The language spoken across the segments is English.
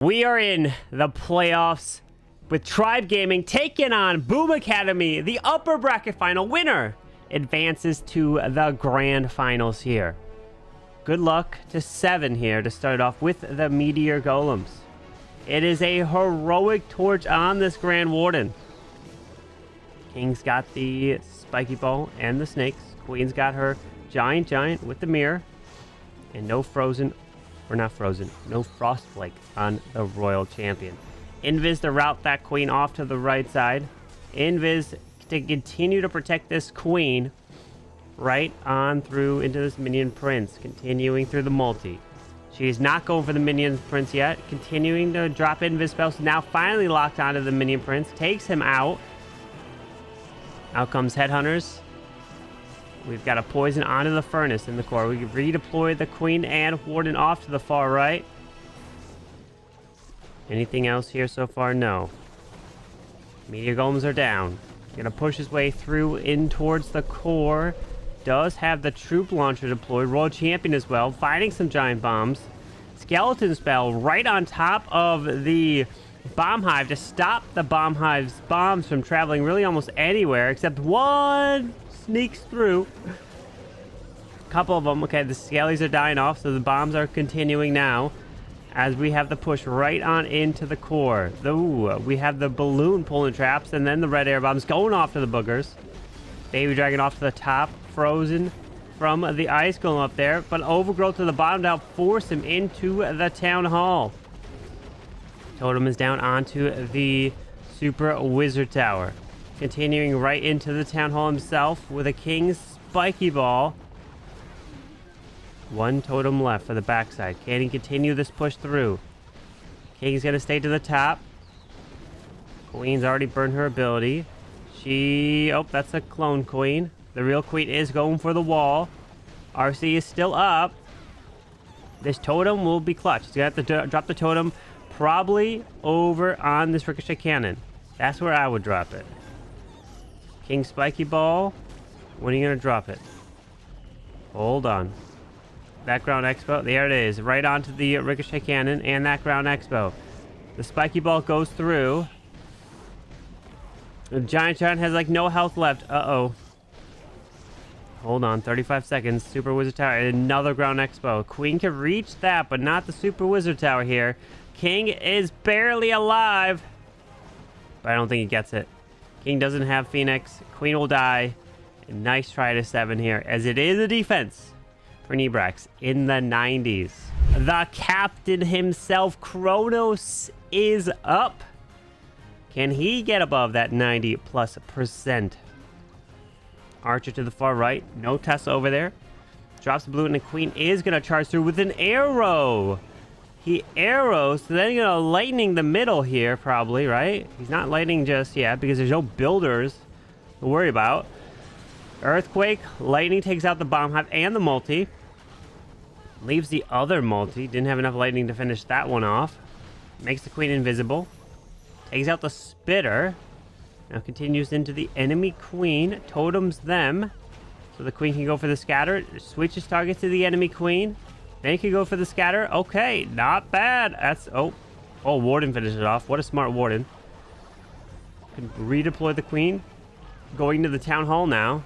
We are in the playoffs with Tribe Gaming taking on Boom Academy. The upper bracket final winner advances to the grand finals here. Good luck to 7 here to start off with the Meteor Golems. It is a heroic torch on this Grand Warden. King's got the spiky ball and the snakes. Queen's got her giant with the mirror. And no frozen, or not frozen, no frostflake on the royal champion. Invis to route that queen off to the right side. Invis to continue to protect this queen right on through into this minion prince, continuing through the multi. She's not going for the minion prince yet, continuing to drop Invis spells. Now finally locked onto the minion prince, takes him out. Out comes Headhunters. We've got a poison onto the furnace in the core. We can redeploy the queen and warden off to the far right. Anything else here so far? No. Meteor Golems are down. Gonna push his way through in towards the core. Does have the troop launcher deployed. Royal champion as well. Fighting some giant bombs. Skeleton spell right on top of the bomb hive to stop the bomb hive's bombs from traveling really almost anywhere except one sneaks through. A couple of them. Okay, the skellies are dying off, so the bombs are continuing now as we have the push right on into the core. Ooh, we have the balloon pulling traps and then the red air bombs going off to the boogers. Baby dragon off to the top, frozen from the ice golem up there, but overgrowth to the bottom now force him into the town hall. Totem is down onto the super wizard tower. Continuing right into the town hall himself with a king's spiky ball. One totem left for the backside. Can he continue this push through? King's going to stay to the top. Queen's already burned her ability. Oh, that's a clone queen. The real queen is going for the wall. RC is still up. This totem will be clutch. He's going to have to drop the totem probably over on this ricochet cannon. That's where I would drop it. King spiky ball. When are you going to drop it? Hold on. That ground expo. There it is. Right onto the ricochet cannon and that ground expo. The spiky ball goes through. The giant has like no health left. Uh-oh. Hold on. 35 seconds. Super wizard tower. Another ground expo. Queen can reach that, but not the super wizard tower here. King is barely alive. But I don't think he gets it. King doesn't have Phoenix. Queen will die. And nice try to 7 here, as it is a defense for Nebrax in the 90s. The captain himself, Kronos, is up. Can he get above that 90+%? Archer to the far right. No Tesla over there. Drops the blue, and the queen is going to charge through with an arrow. He arrows, so then he's going to lightning the middle here, probably, right? He's not lightning just yet because there's no builders to worry about. Earthquake, lightning takes out the bomb hive and the multi. Leaves the other multi. Didn't have enough lightning to finish that one off. Makes the queen invisible. Takes out the spitter. Now continues into the enemy queen. Totems them. So the queen can go for the scatter. Switches target to the enemy queen. Then he can go for the scatter. Okay, not bad. That's... Oh, warden finishes it off. What a smart warden. Can redeploy the queen. Going to the town hall now.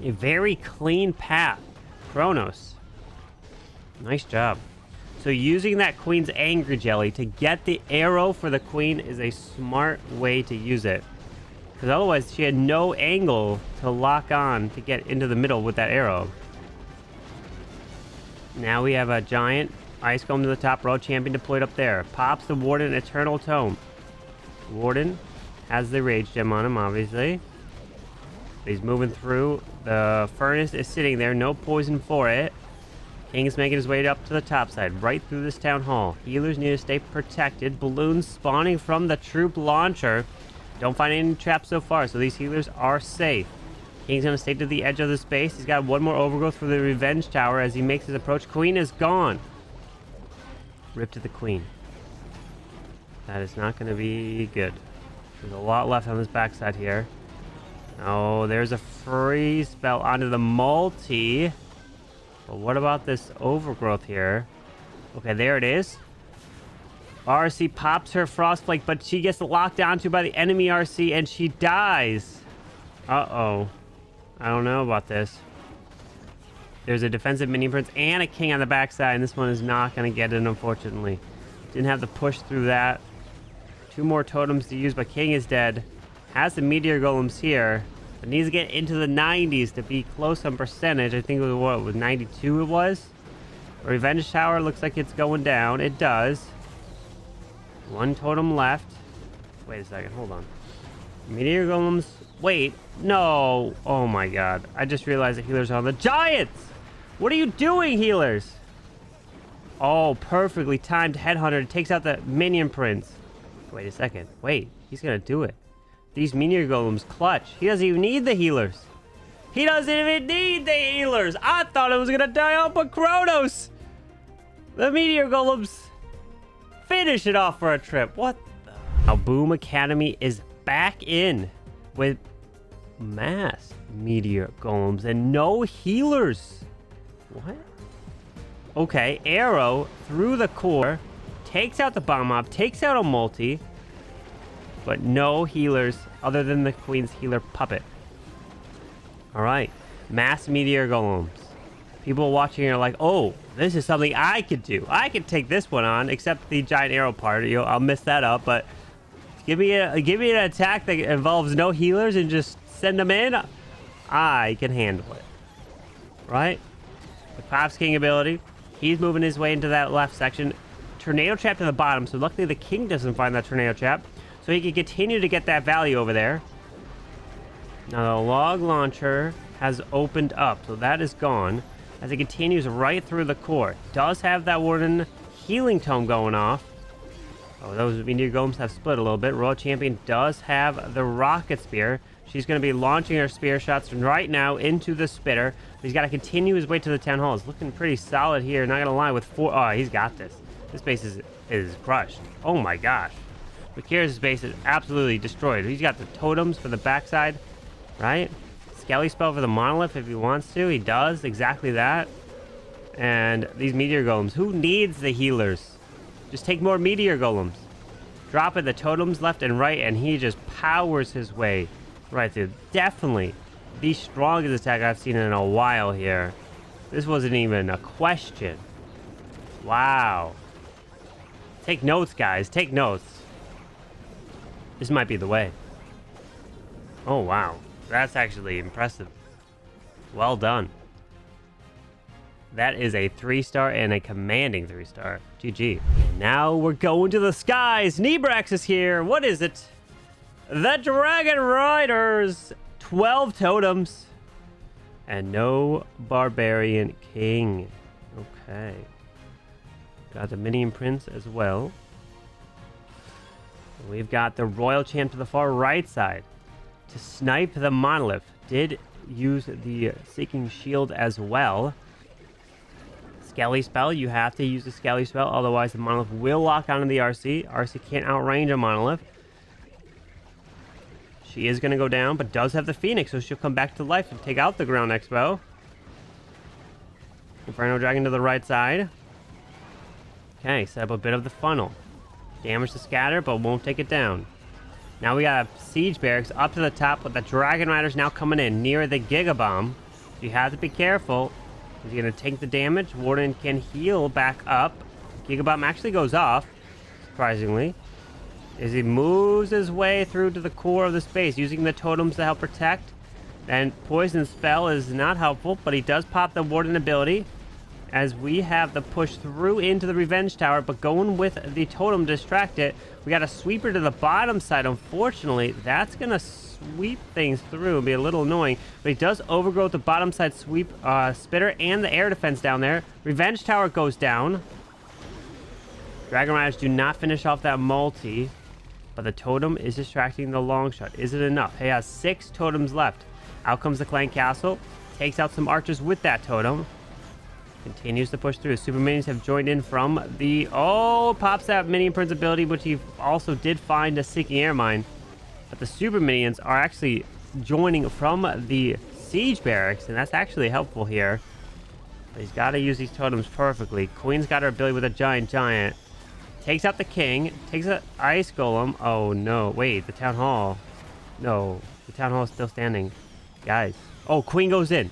A very clean path. Kronos. Nice job. So using that queen's angry jelly to get the arrow for the queen is a smart way to use it. Because otherwise she had no angle to lock on to get into the middle with that arrow. Now we have a giant ice golem to the top row, champion deployed up there. Pops the warden eternal tome. Warden has the rage gem on him, obviously. He's moving through. The furnace is sitting there, no poison for it. King is making his way up to the top side, right through this town hall. Healers need to stay protected. Balloons spawning from the troop launcher. Don't find any traps so far, so these healers are safe. King's going to stay to the edge of the space. He's got one more overgrowth for the revenge tower as he makes his approach. Queen is gone. Rip to the queen. That is not going to be good. There's a lot left on this backside here. Oh, there's a freeze spell onto the multi. But what about this overgrowth here? Okay, there it is. RC pops her Frostflake, but she gets locked onto by the enemy RC and she dies. Uh-oh. I don't know about this. There's a defensive minion prince and a king on the backside, and this one is not going to get it, unfortunately. Didn't have the push through that. 2 more totems to use, but king is dead. Has the meteor golems here, but needs to get into the 90s to be close on percentage. I think it was, what, was 92 it was? Revenge tower looks like it's going down. It does. 1 totem left. Wait a second, hold on. Meteor golems. Wait, no. Oh my god. I just realized the healers are on the giants. What are you doing, healers? Oh, perfectly timed headhunter. Takes out the minion prince. Wait a second. Wait, he's gonna do it. These meteor golems clutch. He doesn't even need the healers. He doesn't even need the healers. I thought it was gonna die out, but Kronos. The meteor golems finish it off for a trip. What the? Now Boom Academy is back in with mass meteor golems and no healers. What? Okay, arrow through the core, takes out the bomb mob, takes out a multi, but no healers other than the queen's healer puppet. All right, mass meteor golems. People watching are like, oh, this is something I could do. I could take this one on, except the giant arrow part. I'll miss that up, but give me an attack that involves no healers and just send them in. I can handle it. Right? The Pops King ability. He's moving his way into that left section. Tornado trap to the bottom, so luckily the king doesn't find that tornado trap, so he can continue to get that value over there. Now the log launcher has opened up, so that is gone. As it continues right through the core. Does have that Warden healing tome going off. Oh, those meteor golems have split a little bit. Royal Champion does have the rocket spear. She's going to be launching her spear shots right now into the spitter. He's got to continue his way to the town hall. It's looking pretty solid here. Not going to lie with 4. Oh, he's got this. This base is crushed. Oh my gosh. Bakira's base is absolutely destroyed. He's got the totems for the backside, right? Skelly spell for the monolith if he wants to. He does exactly that. And these meteor golems. Who needs the healers? Just take more meteor golems. Drop in the totems left and right, and he just powers his way right through. Definitely the strongest attack I've seen in a while here. This wasn't even a question. Wow. Take notes, guys. Take notes. This might be the way. Oh, wow. That's actually impressive. Well done. That is a 3-star and a commanding 3-star. GG. Now we're going to the skies. Nebrax is here. What is it? The Dragon Riders. 12 totems. And no Barbarian King. Okay. Got the Minion Prince as well. We've got the Royal Champ to the far right side. To snipe the monolith. Did use the Seeking Shield as well. Skelly spell. You have to use the Skelly spell. Otherwise, the monolith will lock onto the RC. RC can't outrange a monolith. She is going to go down, but does have the Phoenix, so she'll come back to life and take out the Ground Expo. Inferno Dragon to the right side. Okay, set up a bit of the funnel. Damage the scatter, but won't take it down. Now we got a Siege Barracks up to the top with the Dragon Riders now coming in near the Giga Bomb. You have to be careful. He's going to take the damage. Warden can heal back up. Giga Bomb actually goes off, surprisingly, as he moves his way through to the core of the space, using the totems to help protect. And Poison Spell is not helpful, but he does pop the Warden ability, as we have the push through into the Revenge Tower, but going with the totem to distract it. We got a sweeper to the bottom side. Unfortunately, that's going to sweep things through and be a little annoying, but he does overgrow the bottom side sweep spitter and the air defense down there. Revenge Tower goes down. Dragon Riders do not finish off that multi, but the totem is distracting the long shot. Is it enough? He has 6 totems left. Out comes the Clan Castle, takes out some archers with that totem. Continues to push through. Super Minions have joined in from the... Oh, pops that Minion Prince ability, which he also did find a Seeking Air Mine. But the Super Minions are actually joining from the Siege Barracks, and that's actually helpful here. But he's got to use these totems perfectly. Queen's got her ability with a Giant. Takes out the king. Takes out ice golem. Oh no! Wait, the town hall. No, the town hall is still standing, guys. Oh, queen goes in.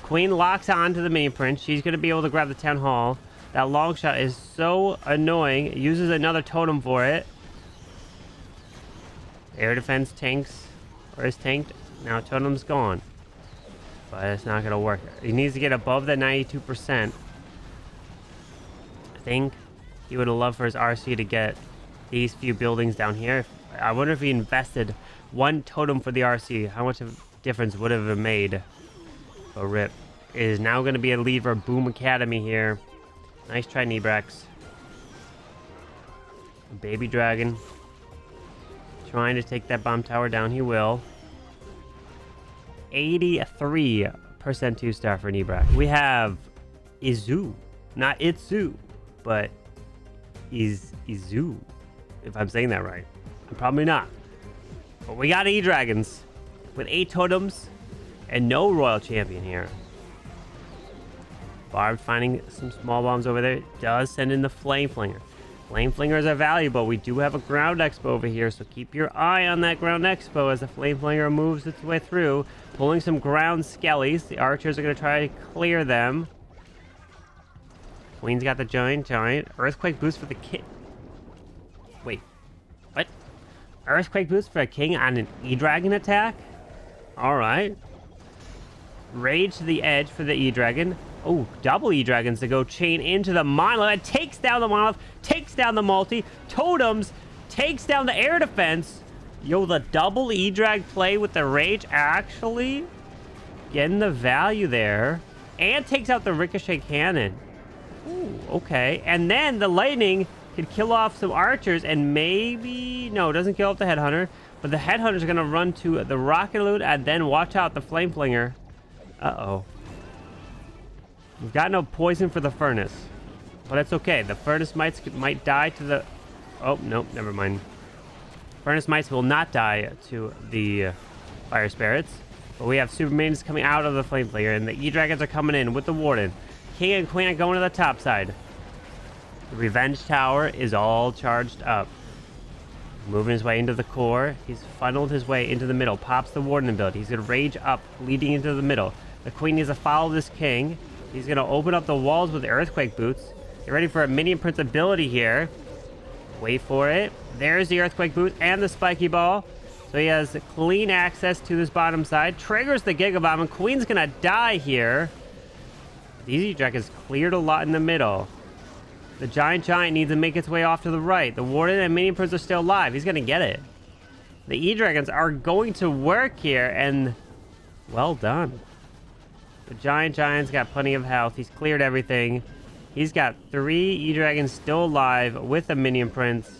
Queen locks onto the mini prince. She's gonna be able to grab the town hall. That long shot is so annoying. Uses another totem for it. Air defense tanks, or is tanked. Now totem's gone. But it's not gonna work. He needs to get above the 92%. I think he would have loved for his RC to get these few buildings down here. I wonder if he invested one totem for the RC. How much of a difference would have made? But rip. It is now going to be a lead for Boom Academy here. Nice try, Nebrax. Baby Dragon. Trying to take that bomb tower down. He will. 83% 2-star for Nebrax. We have Izu. Not Itzu, but Izu. If I'm saying that right. I'm probably not. But we got E-Dragons with 8 totems and no Royal Champion here. Barb finding some small bombs over there. Does send in the Flame Flinger. Flame Flingers are valuable. We do have a Ground Expo over here, so keep your eye on that Ground Expo as the Flame Flinger moves its way through. Pulling some ground skellies. The archers are going to try to clear them. Queen's got the giant. Earthquake boost for the king. Wait. What? Earthquake boost for a king on an E-Dragon attack? Alright. Rage to the edge for the E-Dragon. Oh, double E-Dragons to go chain into the monolith. Takes down the monolith. Takes down the multi. Totems. Takes down the air defense. Yo, the double E-Drag play with the Rage actually getting the value there. And takes out the Ricochet Cannon. Ooh, okay. And then the lightning could kill off some archers and maybe... No, it doesn't kill off the Headhunter. But the Headhunter's going to run to the Rocket Loot and then watch out the Flame Flinger. Uh-oh. We've got no poison for the Furnace. But it's okay. The Furnace might die to the... Oh, nope, never mind. Furnace Mites will not die to the Fire Spirits. But we have Super Maidens coming out of the Flame Flinger. And the E-Dragons are coming in with the Warden. King and Queen are going to the top side. The Revenge Tower is all charged up. Moving his way into the core. He's funneled his way into the middle. Pops the Warden ability. He's going to rage up, leading into the middle. The Queen needs to follow this King. He's going to open up the walls with the Earthquake Boots. Get ready for a Minion Prince ability here. Wait for it. There's the Earthquake Boot and the Spiky Ball. So he has clean access to this bottom side. Triggers the Giga Bomb, and Queen's going to die here. The Easy Dragons cleared a lot in the middle. The Giant needs to make its way off to the right. The Warden and Minion Prince are still alive. He's going to get it. The E-Dragons are going to work here, and well done. The Giant's got plenty of health. He's cleared everything. He's got 3 E-Dragons still alive with a Minion Prince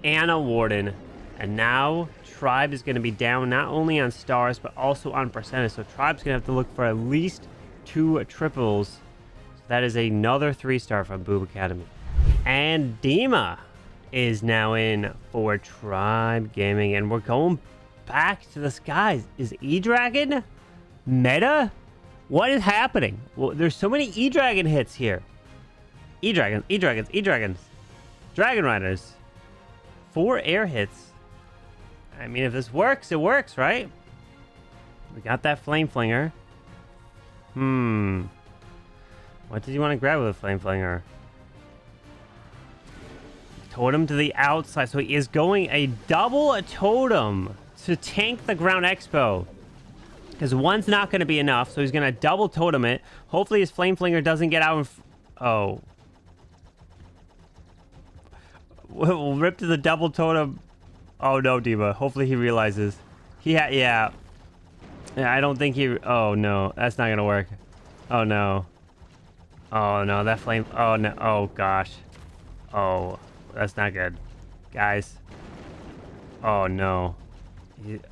and a Warden. And now Tribe is going to be down not only on stars, but also on percentage. So Tribe's going to have to look for at least 2 triples. So that is another 3-star from Boob Academy. And Dima is now in for Tribe Gaming. And we're going back to the skies. Is E-Dragon meta? What is happening? Well, there's so many E-Dragon hits here. E-Dragons. Dragon Riders. 4 air hits. I mean, if this works, it works, right? We got that Flame Flinger. What did you want to grab with a Flame Flinger? Totem to the outside. So he is going a double totem to tank the Ground Expo. Because one's not going to be enough, so he's going to double totem it. Hopefully his Flame Flinger doesn't get out. Oh. We'll rip to the double totem. Oh no, Diva. Hopefully he realizes. Yeah, I don't think he... Oh no, that's not going to work. Oh no. Oh no, that flame... Oh no, oh gosh. Oh, that's not good. Guys. Oh no.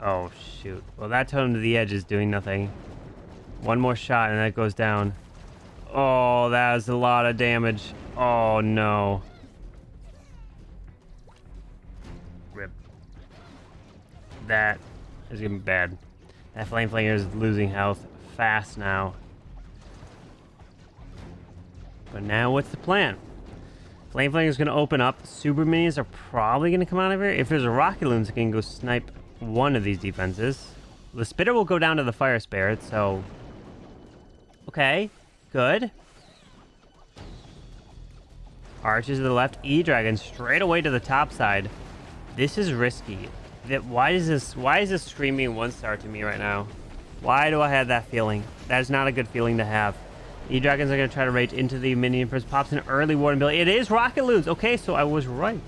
Oh shoot. Well, that totem to the edge is doing nothing. One more shot and that goes down. Oh, that was a lot of damage. Oh no. Rip. That is gonna be bad. That Flame Flinger is losing health fast now. But now what's the plan? Flame Flanger is going to open up. Super Minions are probably going to come out of here. If there's a Rocket Loons, it can go snipe one of these defenses. The Spitter will go down to the Fire Spirit, so... Okay, good. Archers to the left. E-Dragon straight away to the top side. This is risky. Why is this screaming 1-star to me right now? Why do I have that feeling? That is not a good feeling to have. E-Dragons are going to try to rage into the minion first. Pops an early Warden ability. It is Rocket Loons. Okay, so I was right.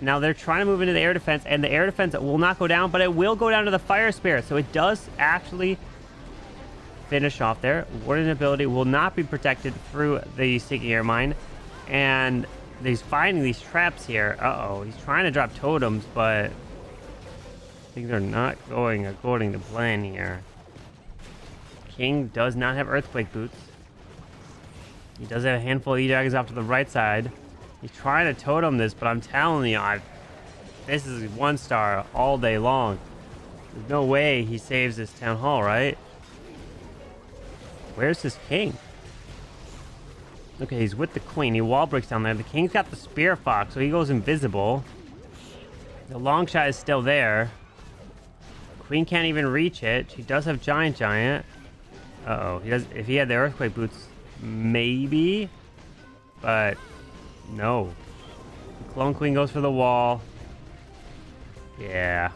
Now they're trying to move into the air defense, and the air defense will not go down, but it will go down to the Fire Spirit. So it does actually finish off there. Warden ability will not be protected through the Seeking Air Mine. And he's finding these traps here. Uh-oh. He's trying to drop totems, but things are not going according to plan here. King does not have Earthquake Boots. He does have a handful of E-Dragons off to the right side. He's trying to totem this, but I'm telling you, this is 1-star all day long. There's no way he saves this Town Hall, right? Where's his King? Okay, he's with the Queen. He wall breaks down there. The King's got the Spear Fox, so he goes invisible. The long shot is still there. Queen can't even reach it. She does have Giant. Uh-oh. If he had the Earthquake Boots, maybe. But no. The Clone Queen goes for the wall. Yeah.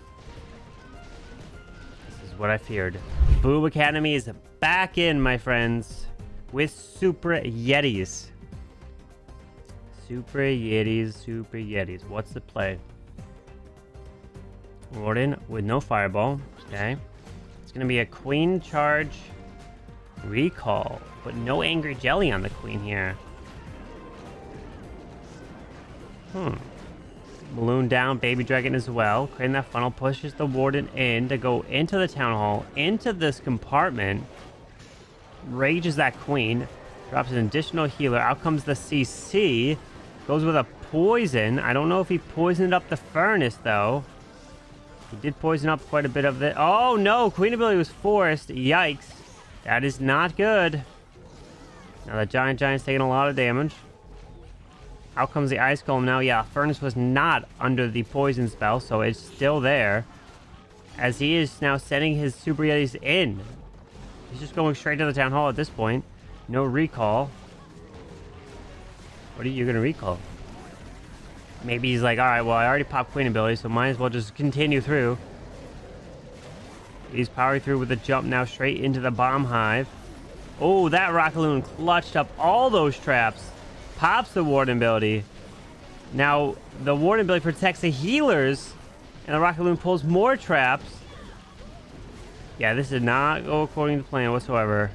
This is what I feared. Boom Academy is back in, my friends, with Super Yetis. Super Yetis. What's the play? Warden with no Fireball. Okay. It's going to be a Queen charge recall, but no Angry Jelly on the Queen here. Balloon down, Baby Dragon as well. Creating that funnel pushes the Warden in to go into the Town Hall, into this compartment. Rages that Queen. Drops an additional healer. Out comes the CC. Goes with a poison. I don't know if he poisoned up the furnace, though. He did poison up quite a bit of it. Oh, no. Queen ability was forced. Yikes. That is not good. Now the Giant's taking a lot of damage. Out comes the Ice Golem now. Yeah, Furnace was not under the poison spell, so it's still there. As he is now sending his Super Yetis in. He's just going straight to the Town Hall at this point. No recall. What are you going to recall? Maybe he's like, alright, well, I already popped Queen ability, so might as well just continue through. He's powering through with a jump now straight into the Bomb Hive. Oh, that Rocket Loon clutched up all those traps. Pops the Warden ability. Now, the Warden ability protects the healers, and the Rocket Loon pulls more traps. Yeah, this did not go according to plan whatsoever.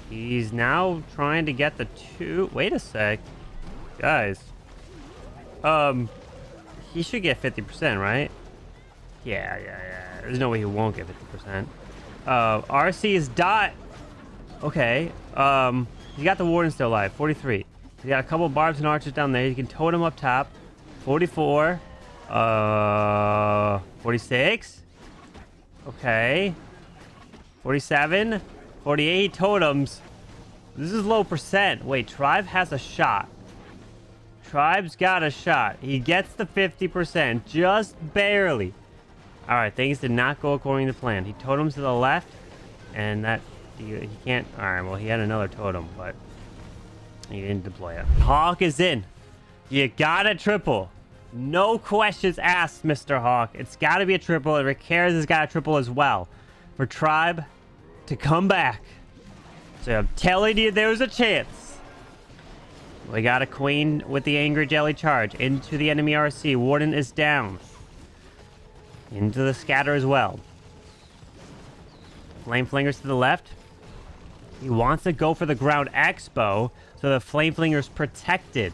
He's now trying to get the two... Wait a sec. Guys. He should get 50%, right? Yeah. There's no way he won't get 50%. RC is dot. Okay. He got the Warden still alive. 43. He got a couple barbs and archers down there. He can totem up top. 44. 46. Okay. 47. 48 totems. This is low percent. Wait, Tribe has a shot. Tribe's got a shot. He gets the 50%. Just barely. Alright, things did not go according to plan. He totems to the left. And that... He can't... Alright, well, he had another totem, but... He didn't deploy it. Hawk is in. You gotta triple. No questions asked, Mr. Hawk. It's gotta be a triple. And Rick Harris has got a triple as well. For Tribe to come back. So I'm telling you, there's a chance. We got a Queen with the Angry Jelly charge into the enemy RC. Warden is down. Into the scatter as well. Flame Flingers to the left. He wants to go for the Ground Expo, so the Flame Flinger's protected.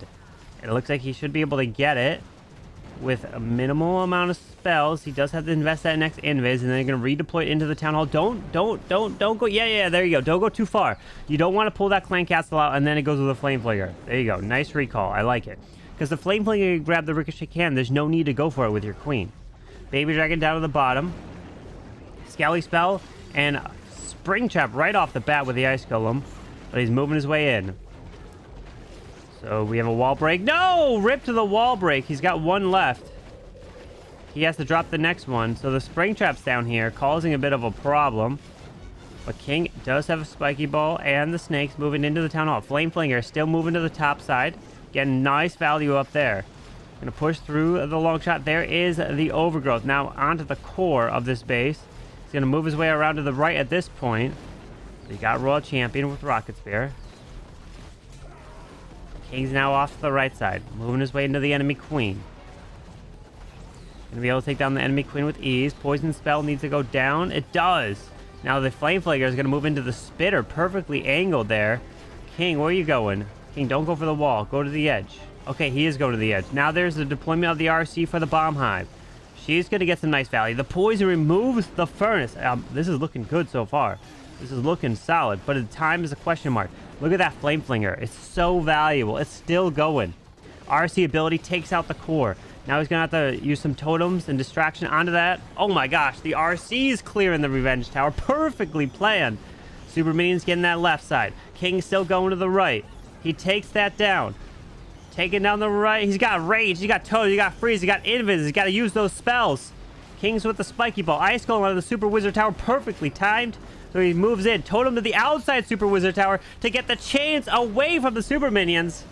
It looks like he should be able to get it with a minimal amount of spells. He does have to invest that next invis, and then you're going to redeploy it into the Town Hall. Don't go. Yeah, there you go. Don't go too far. You don't want to pull that Clan Castle out, and then it goes with a Flame Flinger. There you go. Nice recall. I like it. Because the Flame Flinger, you grab the Ricochet Cannon. There's no need to go for it with your Queen. Baby Dragon down to the bottom. Skelly Spell, and Spring Trap right off the bat with the Ice Golem. But he's moving his way in. So we have a wall break. No! Rip to the wall break. He's got one left. He has to drop the next one. So the spring trap's down here, causing a bit of a problem. But King does have a spiky ball and the snakes moving into the town hall. Flame Flinger still moving to the top side. Getting nice value up there. Gonna push through the long shot. There is the overgrowth. Now onto the core of this base. He's gonna move his way around to the right at this point. He got Royal Champion with Rocket Spear. King's now off to the right side. Moving his way into the enemy queen. Gonna be able to take down the enemy queen with ease. Poison spell needs to go down. It does. Now the Flame Flanger is gonna move into the spitter. Perfectly angled there. King, where are you going? King, don't go for the wall. Go to the edge. Okay, he is going to the edge. Now there's the deployment of the RC for the bomb hive. She's going to get some nice value. The poison removes the furnace. This is looking good so far. This is looking solid, but the time is a question mark. Look at that Flame Flinger. It's so valuable. It's still going. RC ability takes out the core. Now he's going to have to use some totems and distraction onto that. Oh my gosh, the RC is clearing the Revenge Tower. Perfectly planned. Super Minions getting that left side. King's still going to the right. He takes that down. Taking down the right. He's got Rage. He got Totem. He got Freeze. He got Invis. He's got to use those spells. King's with the Spiky Ball. Ice Golem out of the Super Wizard Tower. Perfectly timed. So he moves in. Totem to the outside Super Wizard Tower to get the chance away from the Super Minions.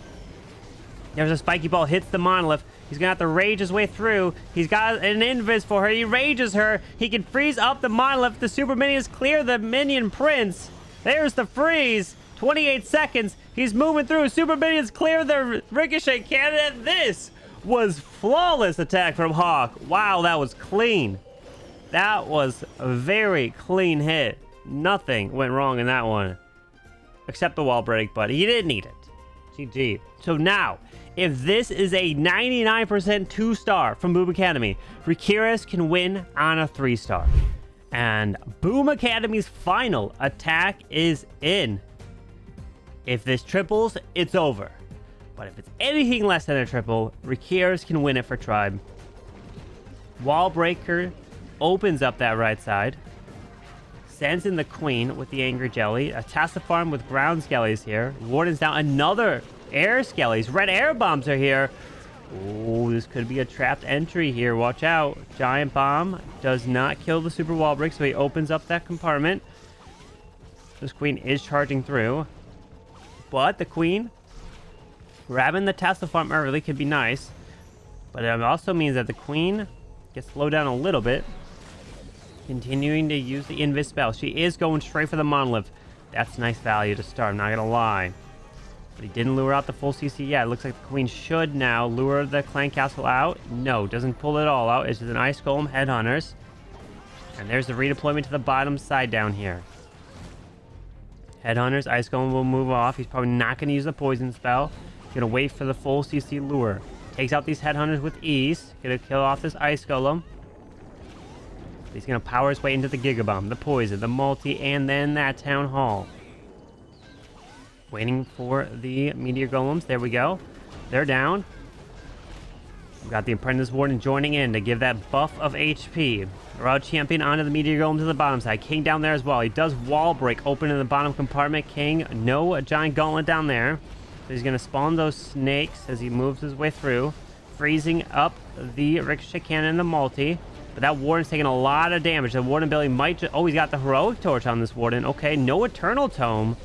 There's a Spiky Ball. Hits the Monolith. He's going to have to rage his way through. He's got an Invis for her. He rages her. He can freeze up the Monolith. The Super Minions clear the Minion Prince. There's the freeze. 28 seconds. He's moving through. Super Minions clear their Ricochet cannon. And this was flawless attack from Hawk. Wow, that was clean. That was a very clean hit. Nothing went wrong in that one. Except the wall break, but he didn't need it. GG. So now, if this is a 99% 2-star from Boom Academy, Rikiris can win on a 3-star. And Boom Academy's final attack is in. If this triples, it's over. But if it's anything less than a triple, Rikiris can win it for Tribe. Wall Breaker opens up that right side. Sends in the Queen with the Angry Jelly. A Tassafarm with ground skellies here. Warden's down. Another air skellies. Red air bombs are here. Oh, this could be a trapped entry here. Watch out. Giant Bomb does not kill the Super Wall Break, so he opens up that compartment. This Queen is charging through. But the Queen grabbing the Tesla farm early could be nice. But it also means that the Queen gets slowed down a little bit. Continuing to use the Invis spell. She is going straight for the Monolith. That's nice value to start, I'm not going to lie. But he didn't lure out the full CC yet. It looks like the Queen should now lure the Clan Castle out. No, doesn't pull it all out. It's just an Ice Golem, Headhunters. And there's the redeployment to the bottom side down here. Headhunters, Ice Golem will move off. He's probably not going to use the poison spell. He's going to wait for the full CC lure. Takes out these Headhunters with ease. Going to kill off this Ice Golem. He's going to power his way into the Giga Bomb, the poison, the multi, and then that Town Hall. Waiting for the Meteor Golems. There we go. They're down. We've got the Apprentice Warden joining in to give that buff of HP. Royal Champion onto the Meteor Golem to the bottom side. King down there as well. He does wall break open in the bottom compartment. King, no Giant Gauntlet down there. So he's going to spawn those snakes as he moves his way through. Freezing up the Ricochet Cannon and the multi. But that Warden's taking a lot of damage. The Warden ability might just... Oh, he's got the Heroic Torch on this Warden. Okay, no Eternal Tome.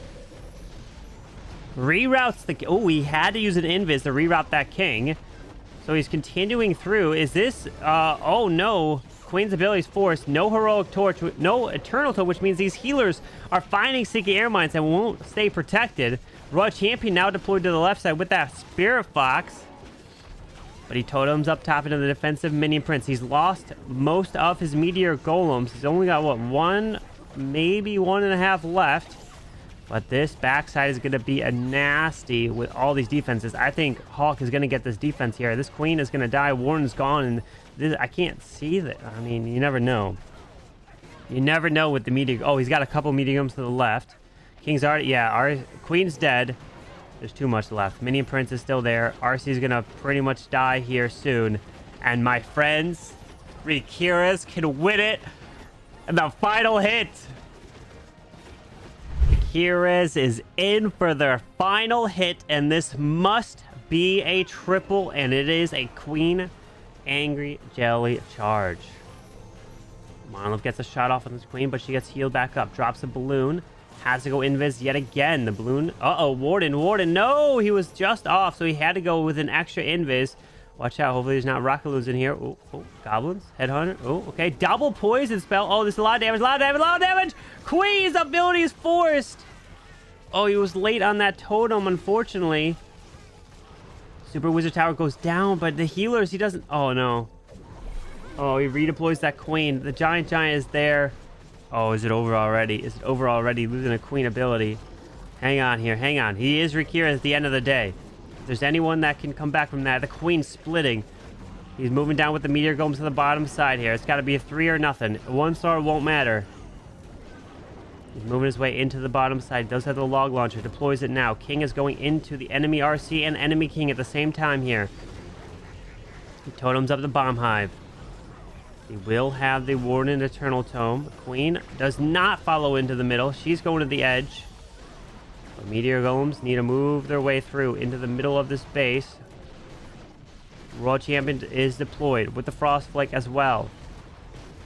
Reroutes the... Oh, he had to use an Invis to reroute that King. So he's continuing through. Is this... oh, no. Queen's ability is forced. No Heroic Torch. No Eternal Tome, which means these healers are finding Sticky Air Mines and won't stay protected. Royal Champion now deployed to the left side with that Spirit Fox. But he totems up top into the defensive Minion Prince. He's lost most of his Meteor Golems. He's only got, what, one, maybe 1.5 left. But this backside is going to be a nasty with all these defenses. I think Hawk is going to get this defense here. This Queen is going to die. Warden's gone. And this, I can't see that. I mean, you never know. You never know with the Meteor... Oh, he's got a couple Meteors to the left. King's already... Yeah, our Queen's dead. There's too much left. Minion Prince is still there. RC's gonna pretty much die here soon. And my friends, Rikiris can win it. And the final hit. Ramirez is in for their final hit, and this must be a triple, and it is a Queen Angry Jelly charge. Monolith gets a shot off on this Queen, but she gets healed back up. Drops a balloon. Has to go invis yet again. The balloon. Uh-oh, Warden. No, he was just off, so he had to go with an extra invis. Watch out. Hopefully there's not rocket loons in here. Oh, goblins. Headhunter. Oh, okay. Double poison spell. Oh, this is a lot of damage. Queen's ability is forced. Oh, he was late on that totem, unfortunately. Super Wizard Tower goes down, but the healers, he doesn't... Oh, no. Oh, he redeploys that Queen. The Giant is there. Oh, is it over already? Losing a Queen ability. Hang on here. He is Rikira at the end of the day. If there's anyone that can come back from that, the Queen's splitting. He's moving down with the Meteor Golems to the bottom side here. It's got to be a 3 or nothing. 1 star won't matter. He's moving his way into the bottom side. Does have the log launcher. Deploys it now. King is going into the enemy RC and enemy King at the same time here. He totems up the bomb hive. He will have the Warden Eternal Tome. Queen does not follow into the middle. She's going to the edge. The Meteor Golems need to move their way through into the middle of this base. Royal Champion is deployed with the Frost Flake as well.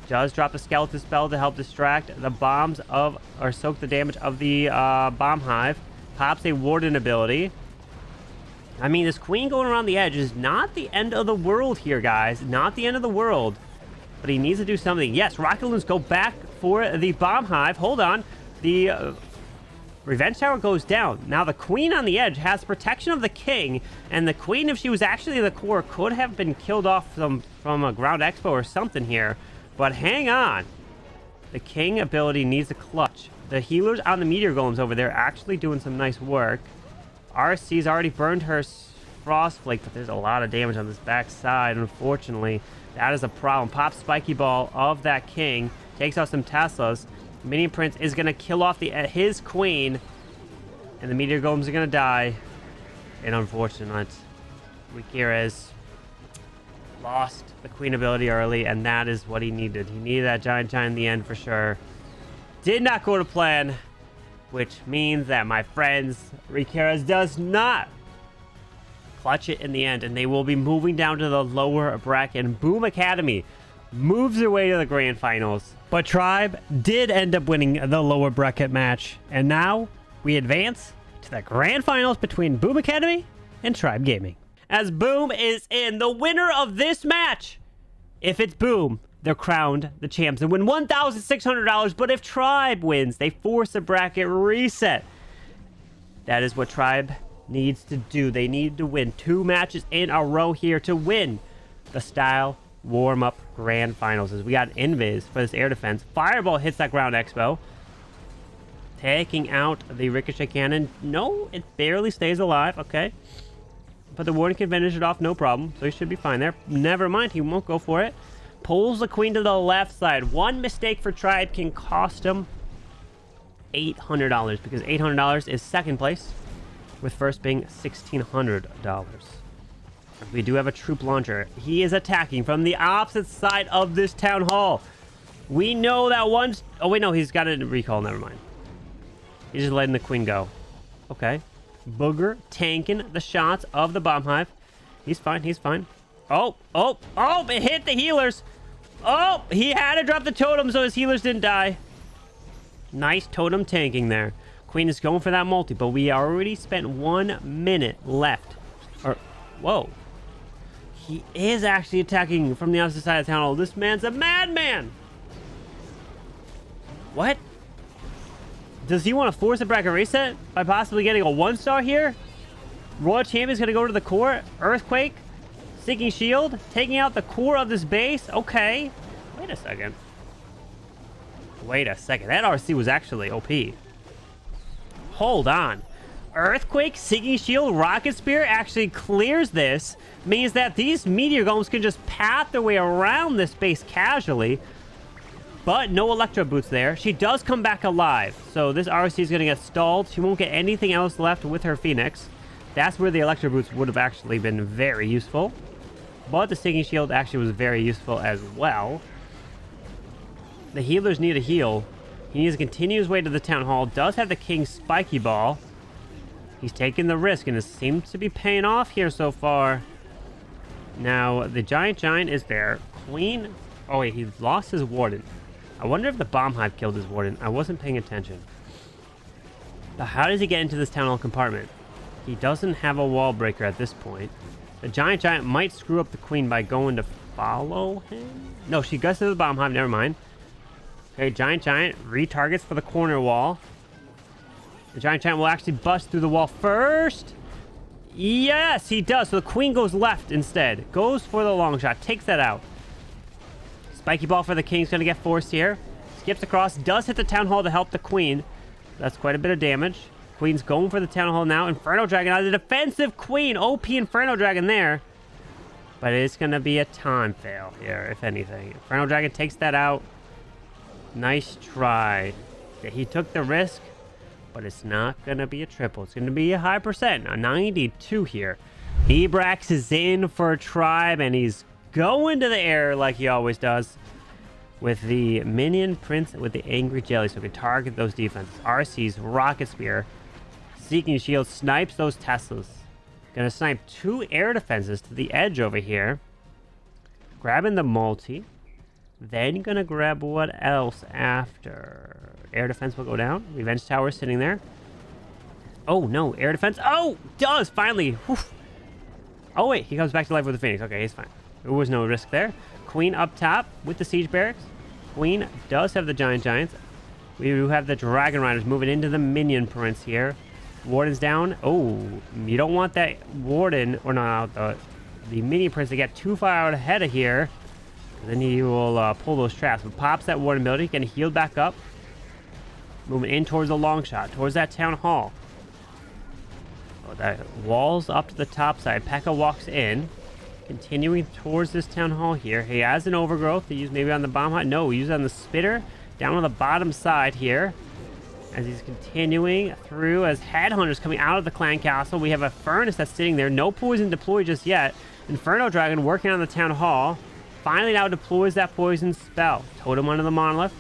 Does drop a Skeleton spell to help distract the bombs of, or soak the damage of the bomb hive. Pops a Warden ability. I mean, this Queen going around the edge is not the end of the world here, guys. Not the end of the world. But he needs to do something. Yes, rocket loons go back for the bomb hive. Hold on. The Revenge Tower goes down. Now the Queen on the edge has protection of the King. And the Queen, if she was actually the core, could have been killed off from a ground expo or something here. But hang on. The King ability needs a clutch. The healers on the Meteor Golems over there actually doing some nice work. RC's already burned her Frost Flake, but there's a lot of damage on this back side, unfortunately. That is a problem. Pop Spiky Ball of that King. Takes out some Teslas. Minion Prince is going to kill off his Queen. And the Meteor Golems are going to die. And unfortunate. Rikira's lost the Queen ability early, and that is what he needed. He needed that Giant in the end for sure. Did not go to plan, which means that, my friends, Rikira's does not clutch it in the end, and they will be moving down to the lower bracket. And Boom Academy moves their way to the grand finals. But Tribe did end up winning the lower bracket match, and now we advance to the grand finals between Boom Academy and Tribe Gaming. As Boom is in, the winner of this match, if it's Boom, they're crowned the champs and win $1,600. But if Tribe wins, they force a bracket reset. That is what Tribe needs to do. They need to win 2 matches in a row here to win the style warm-up grand finals. As we got invis for this air defense. Fireball hits that ground expo, taking out the ricochet cannon. No, it barely stays alive. Okay, but the Warden can finish it off, no problem. So he should be fine there. Never mind, he won't go for it. Pulls the Queen to the left side. One mistake for Tribe can cost him $800, because $800 is second place, with first being $1,600. We do have a troop launcher. He is attacking from the opposite side of this town hall. We know that one's... Oh, wait, no, he's got a recall. Never mind. He's just letting the Queen go. Okay. Booger tanking the shots of the bomb hive. He's fine. Oh, it hit the healers. Oh, he had to drop the totem so his healers didn't die. Nice totem tanking there. Queen is going for that multi, but we already spent 1 minute left. Whoa. He is actually attacking from the opposite side of town hall. This man's a madman. What? Does he want to force a bracket reset by possibly getting a 1-star here? Royal Champion's going to go to the core. Earthquake. Seeking Shield. Taking out the core of this base. Okay. Wait a second. That RC was actually OP. Hold on. Earthquake, Seeking Shield, Rocket Spear actually clears this. Means that these Meteor Golems can just path their way around this base casually. But no Electro Boots there. She does come back alive. So this RC is going to get stalled. She won't get anything else left with her Phoenix. That's where the Electro Boots would have actually been very useful. But the Seeking Shield actually was very useful as well. The healers need a heal. He needs to continue his way to the town hall. Does have the king's spiky ball. He's taking the risk, and it seems to be paying off here so far. Now, the giant is there. Queen... Oh, wait, he lost his warden. I wonder if the bomb hive killed his warden. I wasn't paying attention. But how does he get into this town hall compartment? He doesn't have a wall breaker at this point. The giant might screw up the queen by going to follow him. No, she goes to the bomb hive. Never mind. Okay, giant retargets for the corner wall. The giant will actually bust through the wall first. Yes, he does. So the queen goes left instead. Goes for the long shot. Takes that out. Spiky ball for the king's going to get forced here. Skips across. Does hit the town hall to help the queen. That's quite a bit of damage. Queen's going for the town hall now. Inferno Dragon out of the defensive queen. OP Inferno Dragon there. But it's going to be a time fail here, if anything. Inferno Dragon takes that out. Nice try. He took the risk, but it's not going to be a triple. It's going to be a high percent. A 92 here. Nebrax is in for a tribe, and he's going to the air like he always does. With the minion prince with the angry jelly, so we can target those defenses. RC's rocket spear. Seeking shield snipes those Teslas. Gonna snipe 2 air defenses to the edge over here. Grabbing the multi. Then gonna grab what else after? Air defense will go down. Revenge tower is sitting there. Oh no, air defense. Oh, does finally. Whew. Oh wait, he comes back to life with the Phoenix. Okay, he's fine. There was no risk there. Queen up top with the siege barracks. Queen does have the giants. We do have the dragon riders moving into the minion prince here. Warden's down. Oh, you don't want that warden, or not the minion prince to get too far out ahead of here. Then he will pull those traps. But pops that warden ability, getting healed back up. Moving in towards the long shot, towards that town hall. Oh, that wall's up to the top side. P.E.K.K.A walks in. Continuing towards this town hall here. He has an overgrowth to use maybe on the bomb hut. No, we use it on the spitter. Down on the bottom side here. As he's continuing through as headhunters coming out of the clan castle. We have a furnace that's sitting there. No poison deployed just yet. Inferno Dragon working on the town hall. Finally now deploys that poison spell. Totem under the monolith.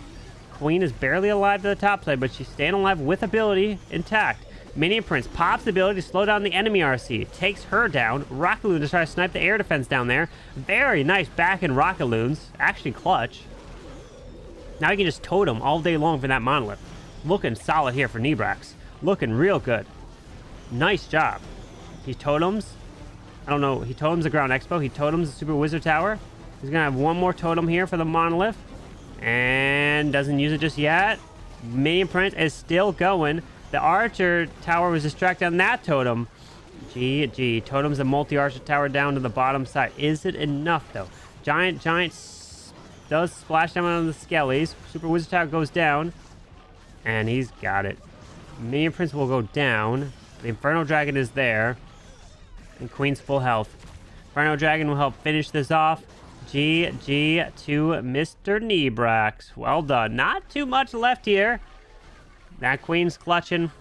Queen is barely alive to the top side, but she's staying alive with ability intact. Minion Prince pops the ability to slow down the enemy RC. Takes her down. Rocket Loon to try to snipe the air defense down there. Very nice back in Rocket Loons. Actually clutch. Now you can just totem all day long for that monolith. Looking solid here for Nebrax. Looking real good. Nice job. He totems. I don't know. He totems the Ground Expo. He totems the Super Wizard Tower. He's going to have one more totem here for the monolith. And doesn't use it just yet. Minion Prince is still going. The Archer Tower was distracted on that totem. GG. Totems the multi-Archer Tower down to the bottom side. Is it enough, though? Giant does splash down on the Skellies. Super Wizard Tower goes down. And he's got it. Minion Prince will go down. The Inferno Dragon is there. And Queen's full health. Inferno Dragon will help finish this off. GG to Mr. Nebrax. Well done. Not too much left here. That Queen's clutching.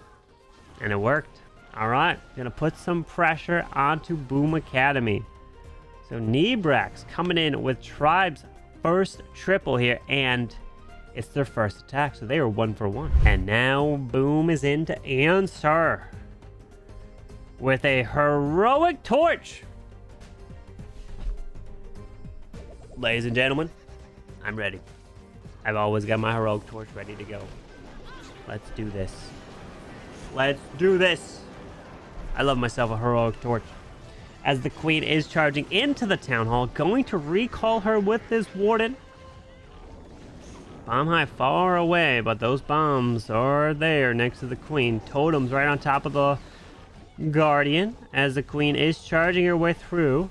And it worked. Alright. Gonna put some pressure onto Boom Academy. So Nebrax coming in with Tribe's first triple here. And it's their first attack. So they are 1 for 1. And now Boom is in to answer. With a heroic torch. Ladies and gentlemen, I'm ready. I've always got my heroic torch ready to go. Let's do this. Let's do this. I love myself a heroic torch. As the Queen is charging into the town hall, going to recall her with this warden. Bomb high far away, but those bombs are there next to the Queen. Totems right on top of the Guardian as the Queen is charging her way through.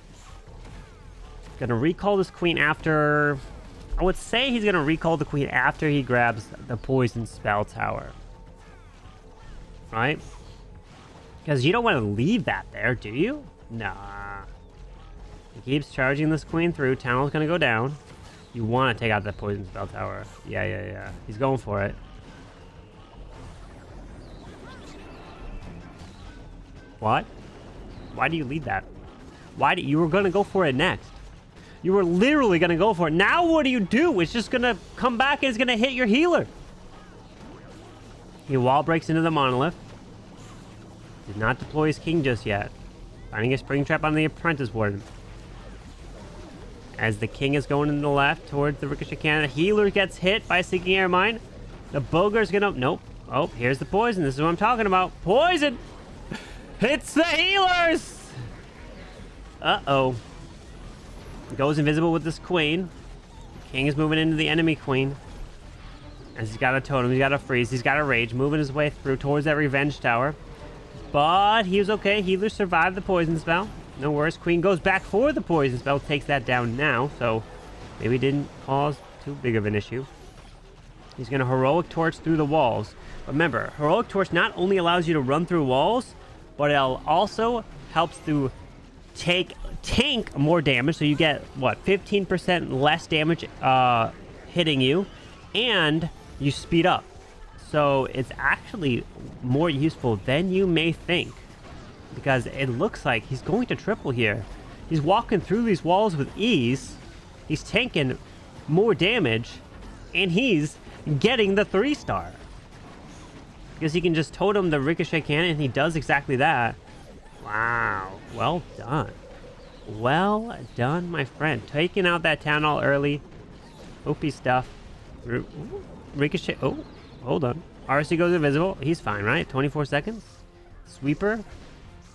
Gonna recall this Queen after... I would say he's gonna recall the Queen after he grabs the poison spell tower. Right? Because you don't want to leave that there, do you? Nah. He keeps charging this Queen through. Town hall's gonna go down. You want to take out that poison spell tower. Yeah. He's going for it. What? Why do you lead that? You were gonna go for it next. You were literally going to go for it. Now what do? It's just going to come back and it's going to hit your healer. He wall breaks into the monolith. Did not deploy his king just yet. Finding a spring trap on the apprentice warden. As the king is going in the left towards the ricochet cannon, the healer gets hit by a sinking air mine. The bogre's gonna... Nope. Oh, here's the poison. This is what I'm talking about. Poison! Hits the healers! Uh-oh. Goes invisible with this queen. King is moving into the enemy queen. As he's got a totem, he's got a freeze, he's got a rage, moving his way through towards that revenge tower. But he was okay. Healer survived the poison spell. No worries. Queen goes back for the poison spell, takes that down now, so maybe didn't cause too big of an issue. He's going to heroic torch through the walls. Remember, heroic torch not only allows you to run through walls, but it also helps to tank more damage, so you get, what, 15% less damage hitting you, and you speed up. So it's actually more useful than you may think, because it looks like he's going to triple here. He's walking through these walls with ease, he's tanking more damage, and he's getting the 3-star. Because he can just totem the ricochet cannon, and he does exactly that. Wow, well done. Well done, my friend. Taking out that town hall early. OP stuff. Ricochet. Oh, hold on. RC goes invisible. He's fine, right? 24 seconds. Sweeper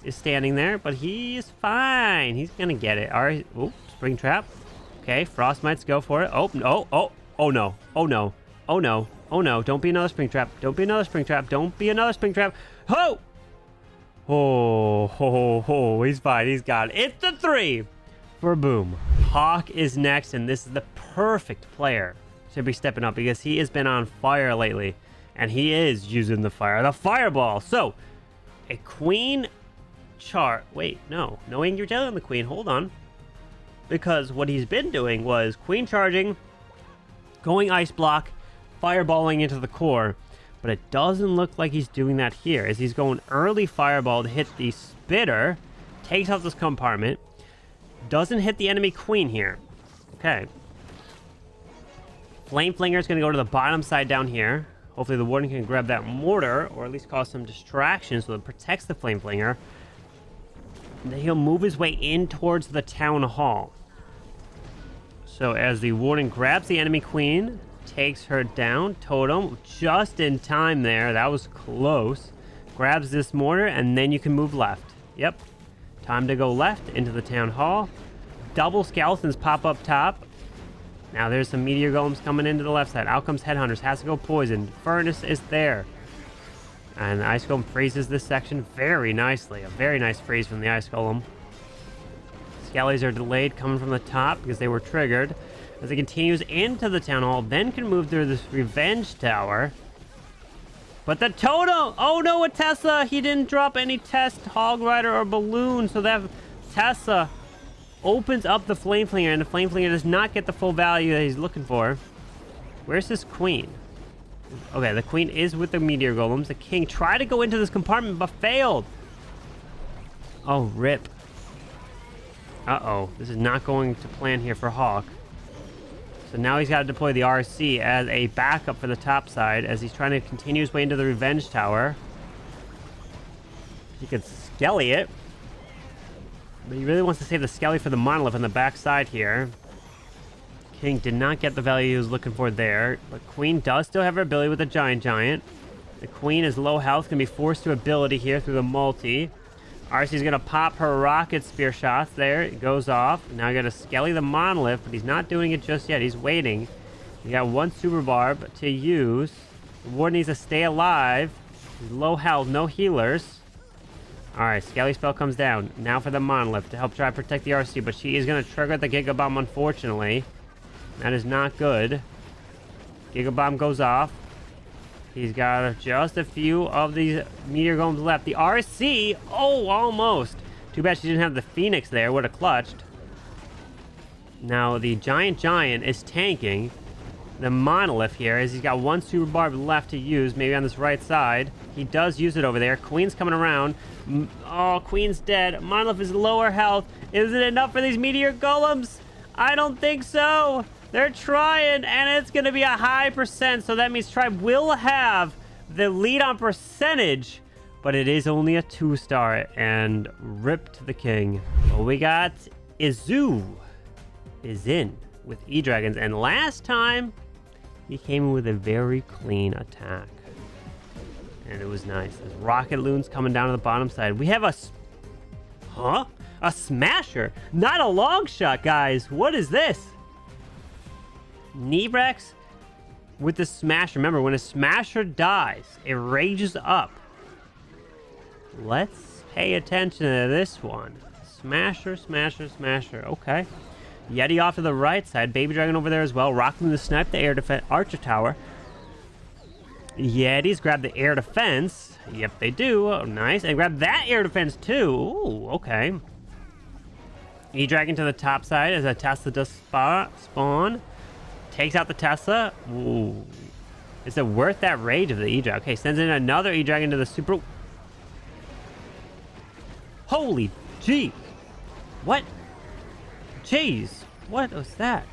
is standing there, but he's fine. He's gonna get it. RC. Oh, spring trap. Okay, frost mites go for it. Oh, no. Oh no. Oh no. Oh no. Oh no. Don't be another spring trap. Don't be another spring trap. Don't be another spring trap. Ho! Oh, he's fine. He's got it. It's the 3 for Boom. Hawk is next, and this is the perfect player to be stepping up because he has been on fire lately, and he is using the fireball. So, a queen chart. Wait, no Angry Jelly on the queen. Hold on. Because what he's been doing was queen charging, going ice block, fireballing into the core. But it doesn't look like he's doing that here, as he's going early fireball to hit the spitter, takes out this compartment, doesn't hit the enemy queen here. Okay. Flame Flinger is going to go to the bottom side down here. Hopefully the warden can grab that mortar, or at least cause some distraction so it protects the Flame Flinger. And then he'll move his way in towards the town hall. So as the warden grabs the enemy queen, takes her down, totem, just in time there. That was close. Grabs this mortar, and then you can move left. Yep. Time to go left into the town hall. Double skeletons pop up top. Now there's some meteor golems coming into the left side. Out comes headhunters. Has to go poison. Furnace is there. And the ice golem freezes this section very nicely. A very nice freeze from the ice golem. Skellies are delayed coming from the top because they were triggered. As it continues into the town hall, then can move through this revenge tower. But the totem! Oh no, a Tessa! He didn't drop any test, hog rider, or balloon, so that Tessa opens up the Flame Flinger, and the Flame Flinger does not get the full value that he's looking for. Where's his queen? Okay, the queen is with the meteor golems. The king tried to go into this compartment, but failed. Oh, rip. Uh-oh, this is not going to plan here for Hawk. So now he's got to deploy the RC as a backup for the top side as he's trying to continue his way into the revenge tower. He could skelly it, but he really wants to save the skelly for the monolith on the back side here. King did not get the value he was looking for there, but Queen does still have her ability with the Giant. The Queen is low health, can be forced to ability here through the multi. RC's gonna pop her rocket spear shots there. It goes off. Now got to skelly the monolith, but he's not doing it just yet. He's waiting. You got one super barb to use. The warden needs to stay alive. He's low health, no healers. Alright, skelly spell comes down. Now for the monolith to help try to protect the RC, but she is gonna trigger the Giga Bomb, unfortunately. That is not good. Giga Bomb goes off. He's got just a few of these meteor golems left. The RC, oh, almost. Too bad she didn't have the Phoenix there. Would have clutched. Now the Giant is tanking the monolith here, as he's got one super barb left to use, maybe on this right side. He does use it over there. Queen's coming around. Oh, Queen's dead. Monolith is lower health. Is it enough for these meteor golems? I don't think so. They're trying, and it's going to be a high percent, so that means Tribe will have the lead on percentage, but it is only a 2-star, and rip to the king. Well, we got Izu is in with E-Dragons, and last time he came in with a very clean attack. And it was nice. There's rocket loons coming down to the bottom side. We have a smasher, not a long shot, guys. What is this? Nebrex with the smasher. Remember, when a smasher dies, it rages up. Let's pay attention to this one. Smasher, smasher, smasher. Okay. Yeti off to the right side. Baby dragon over there as well. Rocket loon to snipe the air defense archer tower. Yetis grab the air defense. Yep, they do. Oh, nice. And grab that air defense, too. Ooh, okay. E-Dragon to the top side as a Tesla does spawn. Takes out the Tesla. Ooh. Is it worth that rage of the E-Dragon? Okay, sends in another E-Dragon to the super... Holy gee. What? Jeez. What was that?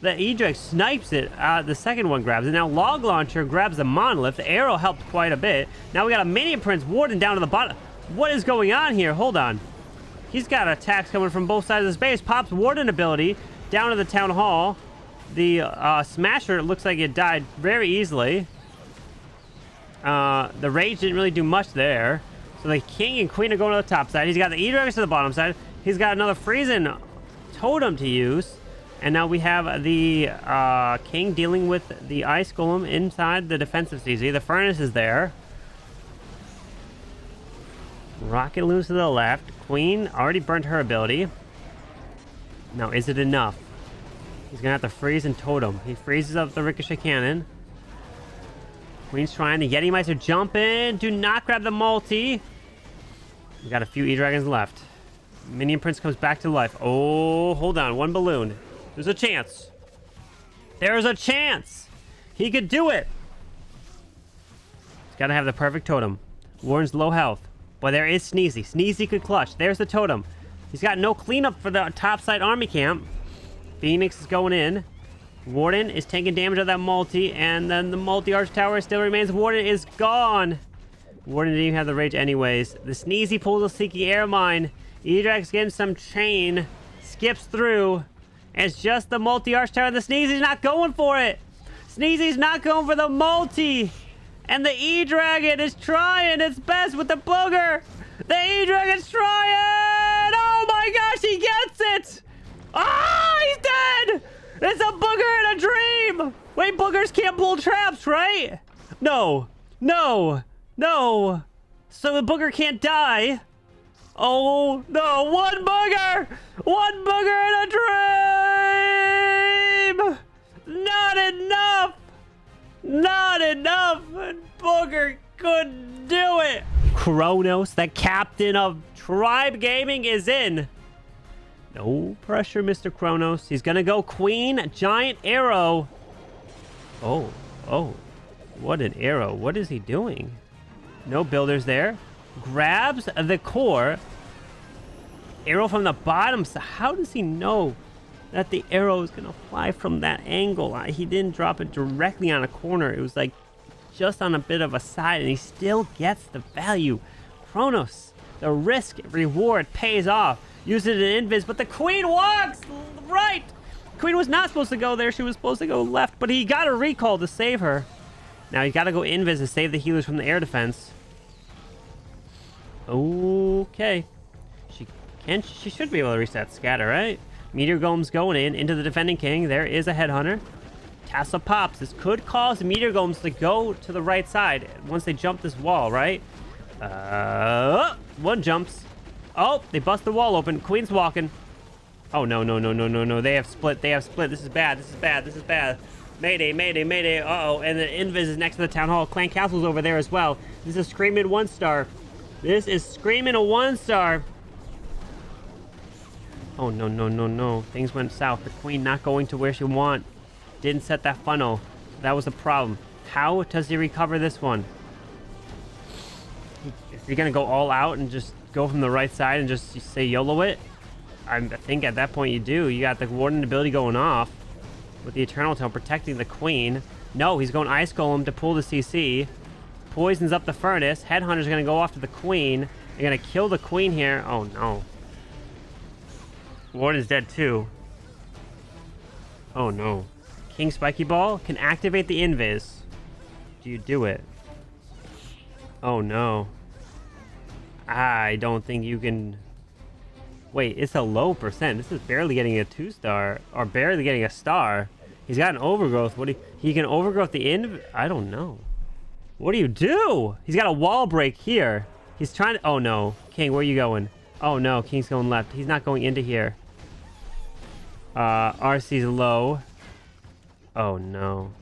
The E-Dragon snipes it. The second one grabs it. Now Log Launcher grabs the Monolith. The arrow helped quite a bit. Now we got a Minion Prince Warden down to the bottom. What is going on here? Hold on. He's got attacks coming from both sides of his base. Pops Warden ability down to the Town Hall. The Smasher looks like it died very easily. The Rage didn't really do much there. So the King and Queen are going to the top side. He's got the E-Dragons to the bottom side. He's got another Friesen Totem to use. And now we have the King dealing with the Ice Golem inside the defensive CZ. The Furnace is there. Rocket loons to the left. Queen already burnt her ability. Now, is it enough? He's going to have to freeze and totem. He freezes up the Ricochet Cannon. Queen's trying. The Yeti Mice are jumping. Do not grab the multi. We got a few E-Dragons left. Minion Prince comes back to life. Oh, hold on. One balloon. There's a chance. There's a chance. He could do it. He's got to have the perfect totem. Warren's low health. But there is Sneezy. Sneezy could clutch. There's the totem. He's got no cleanup for the topside army camp. Phoenix is going in. Warden is taking damage of that multi. And then the multi-arch tower still remains. Warden is gone. Warden didn't even have the rage anyways. The Sneezy pulls a Seeking Air Mine. E-Drax getting some chain. Skips through. It's just the multi-arch tower. The Sneezy's not going for it. Sneezy's not going for the multi. And the E-Dragon is trying its best with the booger. The E-Dragon's trying. Oh my gosh, he gets it. Ah, he's dead. It's a booger in a dream. Wait, boogers can't pull traps, right? No, no, no. So the booger can't die. Oh, no. One booger. One booger in a dream. Not enough. Not enough. Booger couldn't do it. Kronos, the captain of Tribe Gaming, is in. No pressure, Mr. Kronos. He's going to go Queen, Giant Arrow. Oh, oh. What an arrow. What is he doing? No builders there. Grabs the core. Arrow from the bottom. So how does he know that the arrow is going to fly from that angle? He didn't drop it directly on a corner. It was like just on a bit of a side, and he still gets the value. Kronos, the risk reward pays off. Use it in invis, but the Queen walks right. Queen was not supposed to go there. She was supposed to go left, but he got a recall to save her. Now you got to go invis to save the healers from the air defense. Okay. She should be able to reset scatter, right? Meteor Golem's going into the defending king. There is a headhunter. Tesla pops. This could cause Meteor Golems to go to the right side once they jump this wall, right? One jumps. Oh, they bust the wall open. Queen's walking. Oh, no, no, no, no, no, no. They have split. They have split. This is bad. This is bad. This is bad. Mayday, mayday, mayday. Uh-oh. And the invis is next to the town hall. Clan Castle's over there as well. This is screaming 1-star. This is screaming a 1-star. Oh, no, no, no, no. Things went south. The Queen not going to where she want. Didn't set that funnel. That was the problem. How does he recover this one? Is he going to go all out and just go from the right side and just say YOLO it? I think at that point you do. You got the Warden ability going off with the Eternal Tome protecting the Queen. No, he's going Ice Golem to pull the CC. Poisons up the furnace. Headhunter's going to go after the queen. They're going to kill the queen here. Oh, no. Warden's dead, too. Oh, no. King Spiky Ball can activate the invis. Do you do it? Oh, no. I don't think you can... Wait, it's a low percent. This is barely getting a 2-star. Or barely getting a star. He's got an overgrowth. What do he can overgrowth the inv... I don't know. What do you do? He's got a wall break here. He's trying to... Oh, no. King, where are you going? Oh, no. King's going left. He's not going into here. RC's low. Oh, no.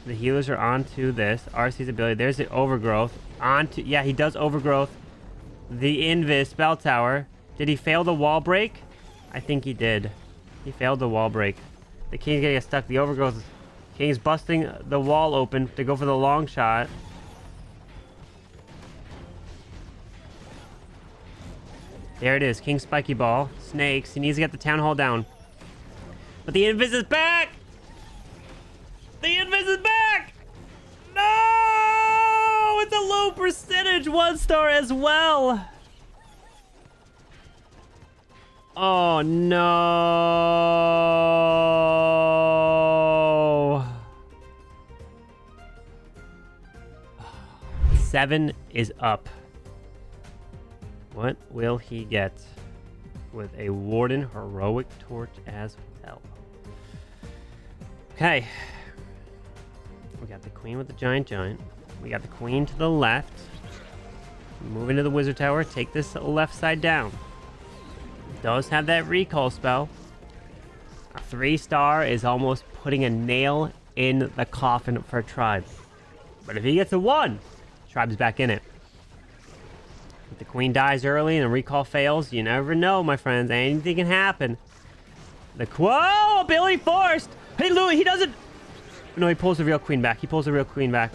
The healers are onto this. RC's ability. There's the overgrowth. Onto... Yeah, he does overgrowth. The invis spell tower. Did he fail the wall break? I think he did. He failed the wall break. The king's gonna get stuck. The overgrowth... King's busting the wall open to go for the long shot. There it is. King Spiky Ball. Snakes. He needs to get the town hall down. But the invis is back! The invis is back! No! It's a low percentage 1-star as well. Oh, no. 7 is up. What will he get with a Warden Heroic Torch as well? Okay. We got the queen with the giant. We got the queen to the left. Move into the wizard tower. Take this left side down. Does have that recall spell. A 3-star is almost putting a nail in the coffin for Tribe. But if he gets a 1, Tribe's back in it. If the queen dies early and the recall fails, you never know, my friends. Anything can happen. Whoa! Ability forced! Hey, Louis, he doesn't... No, he pulls the real queen back.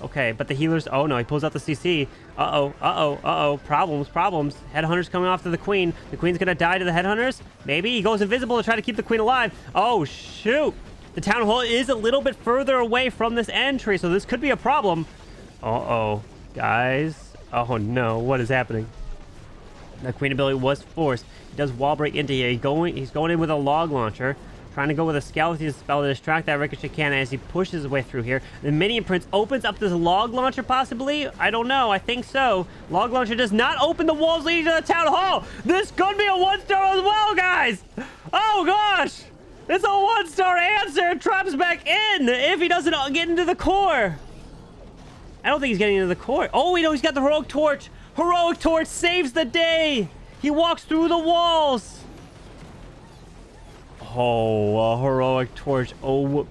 Okay, but the healers... Oh, no, he pulls out the CC. Uh-oh. Problems. Headhunter's coming after the queen. The queen's gonna die to the headhunters? Maybe. He goes invisible to try to keep the queen alive. Oh, shoot. The town hall is a little bit further away from this entry, so this could be a problem. Uh-oh. Guys. Oh, no. What is happening? The queen ability was forced. He does wall break into here. He's going in with a log launcher. Trying to go with a skeleton spell to distract that ricochet cannon as he pushes his way through here. The minion prince opens up this log launcher, possibly? I don't know. I think so. Log launcher does not open the walls leading to the town hall. This could be a 1-star as well, guys. Oh, gosh. It's a 1-star answer. Tribe's back in if he doesn't get into the core. I don't think he's getting into the core. Oh, we know he's got the heroic torch. Heroic torch saves the day. He walks through the walls. Oh, a heroic torch, OP,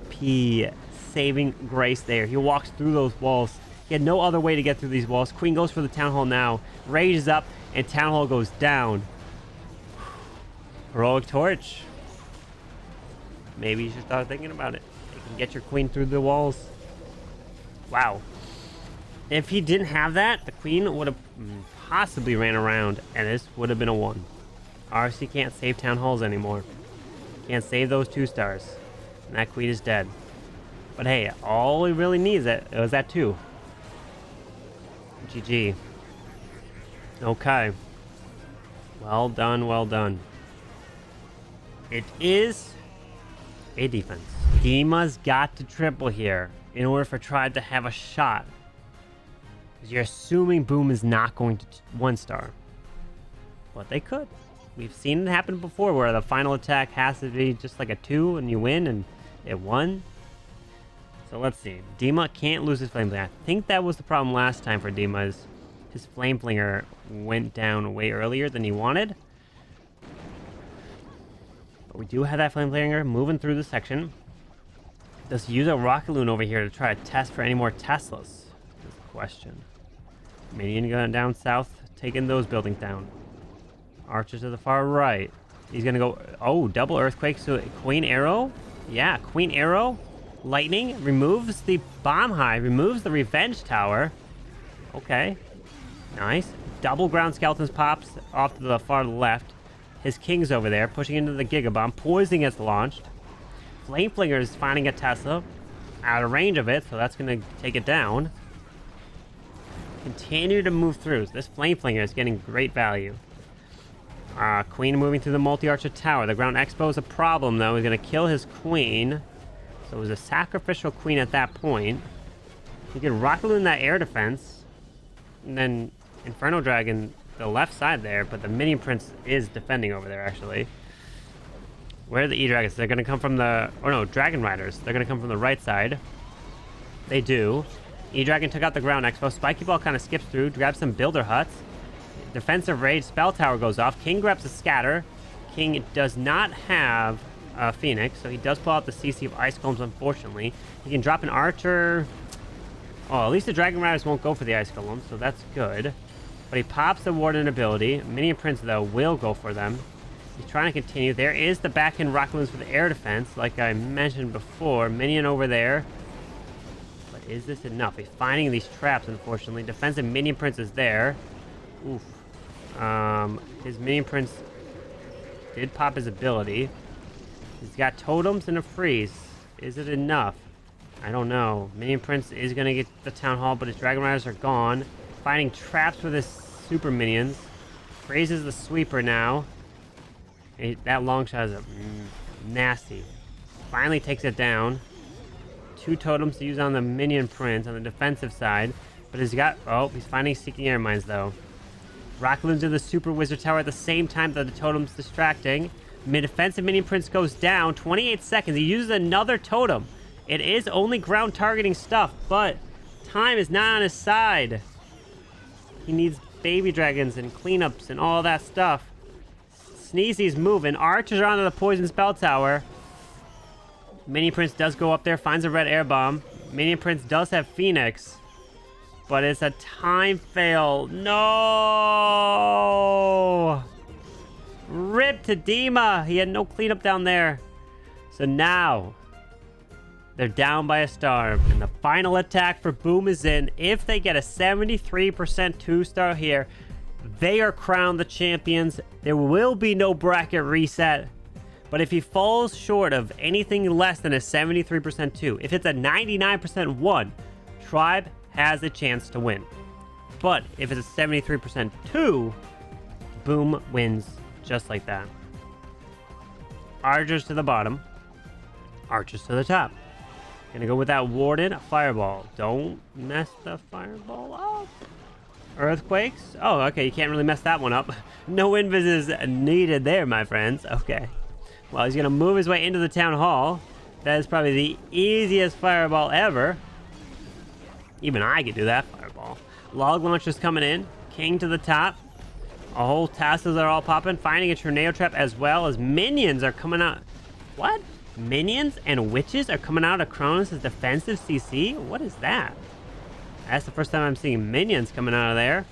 saving grace there. He walks through those walls. He had no other way to get through these walls. Queen goes for the town hall now. Rage is up, and town hall goes down. Heroic torch. Maybe you should start thinking about it. You can get your queen through the walls. Wow. If he didn't have that, the queen would have possibly ran around, and this would have been a 1. RC can't save town halls anymore. Can't save those 2-stars. And that queen is dead. But hey, all he really needs was that 2. GG. Okay. Well done. It is a defense. Dima's got to triple here in order for Tribe to have a shot. Because you're assuming Boom is not going to 1-star. But they could. We've seen it happen before where the final attack has to be just like a 2 and you win, and it won. So let's see. Dima can't lose his Flame Flinger. I think that was the problem last time for Dima, is his Flame Flinger went down way earlier than he wanted. But we do have that Flame Flinger moving through the section. Does he use a Rocket Loon over here to try to test for any more Teslas? Is the question. Minion going down south, taking those buildings down. Archers to the far right. He's gonna go... Oh, double earthquake. So Queen Arrow? Yeah, Queen Arrow. Lightning removes the bomb hive, removes the revenge tower. Okay. Nice. Double ground skeletons pops off to the far left. His king's over there, pushing into the Gigabomb. Poison gets launched. Flame Flinger is finding a Tesla. out of range of it, so that's going to take it down. Continue to move through. So this Flame Flinger is getting great value. Queen moving through the multi-archer tower. The ground expo is a problem, though. He's going to kill his queen. So it was a sacrificial queen at that point. You can Rocket Loon that air defense. And then Inferno Dragon the left side there, but the Minion Prince is defending over there, actually. Where are the E-Dragons? They're going to come from the... Oh, no, Dragon Riders. They're going to come from the right side. They do. E-Dragon took out the ground expo. Spiky Ball kind of skips through, grabs some Builder Huts. Defensive Rage, Spell Tower goes off. King grabs a Scatter. King does not have a Phoenix, so he does pull out the CC of Ice Golems, unfortunately. He can drop an Archer. Oh, at least the Dragon Riders won't go for the Ice Golems, so that's good. But he pops the Warden ability. Minion Prince, though, will go for them. He's trying to continue. There is the back-end Rocket Loons for the air defense, like I mentioned before. Minion over there. But is this enough? He's finding these traps, unfortunately. Defensive Minion Prince is there. Oof. His Minion Prince did pop his ability. He's got totems and a freeze. Is it enough? I don't know. Minion Prince is going to get the Town Hall, but his Dragon Riders are gone. Finding traps with his super minions. Raises the sweeper now. That long shot is nasty. Finally takes it down. 2 totems to use on the Minion Prince on the defensive side. But he's got... Oh, he's finding Seeking Air Mines, though. Rocket Loons to the Super Wizard Tower at the same time that the totem's distracting. Defensive Minion Prince goes down. 28 seconds. He uses another totem. It is only ground targeting stuff, but time is not on his side. He needs baby dragons and cleanups and all that stuff. Sneezy's moving. Archers are onto the Poison Spell Tower. Minion Prince does go up there, finds a red air bomb. Minion Prince does have Phoenix, but it's a time fail. No! Rip to Dima. He had no cleanup down there. So now they're down by a star, and the final attack for Boom is in. If they get a 73% 2-star here, they are crowned the champions. There will be no bracket reset. But if he falls short of anything less than a 73% 2, if it's a 99% 1, Tribe has a chance to win. But if it's a 73% 2, Boom wins just like that. Archers to the bottom. Archers to the top. Gonna go with that Warden Fireball. Don't mess the Fireball up. Earthquakes? Oh, okay, you can't really mess that one up. No invis is needed there, my friends. Okay. Well, he's gonna move his way into the Town Hall. That is probably the easiest Fireball ever. Even I could do that Fireball. Log Launcher's coming in. King to the top. A whole tassels are all popping. Finding a Tornado Trap as well as minions are coming out. What? Minions and witches are coming out of Cronus' defensive CC? What is that? That's the first time I'm seeing minions coming out of there.